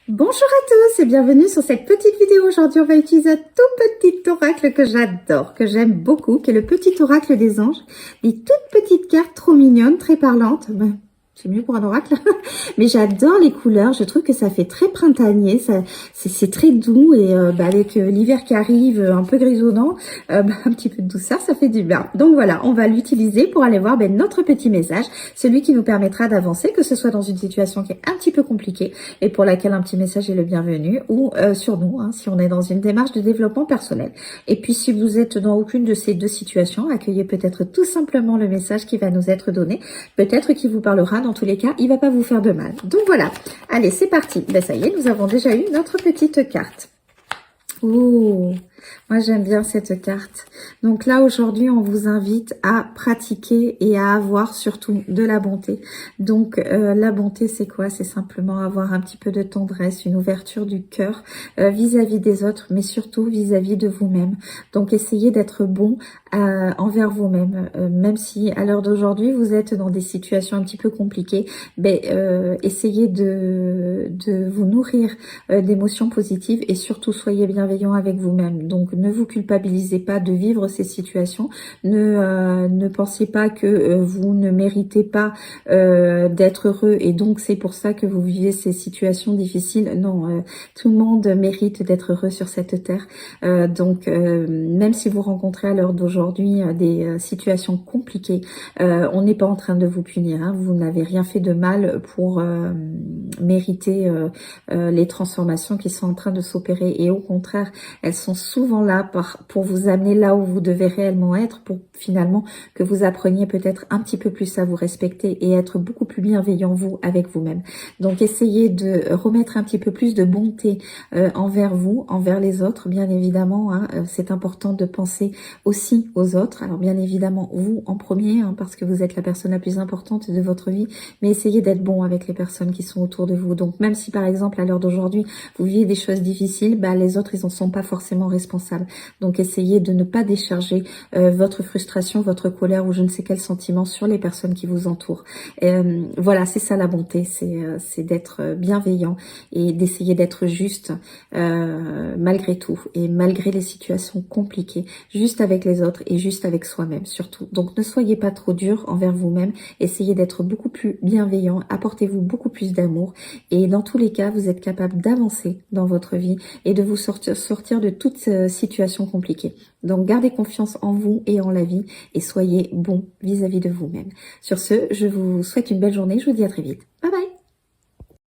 Bonjour à tous et bienvenue sur cette petite vidéo. Aujourd'hui, on va utiliser un tout petit oracle que j'adore, que j'aime beaucoup, qui est le petit oracle des anges. Des toutes petites cartes trop mignonnes, très parlantes. Ben, c'est mieux pour un oracle. Mais j'adore les couleurs. Je trouve que ça fait très printanier. C'est très doux et avec l'hiver qui arrive, un peu grisonnant, un petit peu de douceur, ça fait du bien. Donc voilà, on va l'utiliser pour aller voir notre petit message, celui qui nous permettra d'avancer, que ce soit dans une situation qui est un petit peu compliquée et pour laquelle un petit message est le bienvenu, ou sur nous, hein, si on est dans une démarche de développement personnel. Et puis si vous êtes dans aucune de ces deux situations, accueillez peut-être tout simplement le message qui va nous être donné, peut-être qu'il vous parlera. Dans tous les cas, il va pas vous faire de mal. Donc voilà, allez, c'est parti. Ben ça y est, nous avons déjà eu notre petite carte. Oh, moi j'aime bien cette carte. Donc là aujourd'hui on vous invite à pratiquer et à avoir surtout de la bonté. Donc la bonté c'est quoi? C'est simplement avoir un petit peu de tendresse, une ouverture du cœur vis-à-vis des autres, mais surtout vis-à-vis de vous-même. Donc essayez d'être bon envers vous-même, même si à l'heure d'aujourd'hui vous êtes dans des situations un petit peu compliquées, essayez de vous nourrir d'émotions positives et surtout soyez bienveillant avec vous-même. Donc ne vous culpabilisez pas de vivre ces situations, ne pensez pas que vous ne méritez pas d'être heureux et donc c'est pour ça que vous vivez ces situations difficiles. Non, tout le monde mérite d'être heureux sur cette terre. Même si vous rencontrez à l'heure d'aujourd'hui des situations compliquées, on n'est pas en train de vous punir, hein. Vous n'avez rien fait de mal pour mériter les transformations qui sont en train de s'opérer, et au contraire elles sont souvent là pour vous amener là où vous devez réellement être, pour finalement que vous appreniez peut-être un petit peu plus à vous respecter et être beaucoup plus bienveillant vous avec vous-même. Donc essayez de remettre un petit peu plus de bonté envers vous, envers les autres, bien évidemment, hein. C'est important de penser aussi aux autres, alors bien évidemment vous en premier, hein, parce que vous êtes la personne la plus importante de votre vie, mais essayez d'être bon avec les personnes qui sont autour de vous. Donc même si par exemple à l'heure d'aujourd'hui vous vivez des choses difficiles, les autres ils en sont pas forcément responsables. Donc essayez de ne pas décharger votre frustration, votre colère ou je ne sais quel sentiment sur les personnes qui vous entourent. Voilà, c'est ça la bonté, c'est d'être bienveillant et d'essayer d'être juste malgré tout et malgré les situations compliquées, juste avec les autres et juste avec soi-même surtout. Donc ne soyez pas trop dur envers vous-même, essayez d'être beaucoup plus bienveillant, apportez-vous beaucoup plus d'amour et dans tous les cas vous êtes capable d'avancer dans votre vie et de vous sortir de toute situation compliquée. Donc gardez confiance en vous et en la vie et soyez bon vis-à-vis de vous-même. Sur ce, je vous souhaite une belle journée, je vous dis à très vite. Bye bye.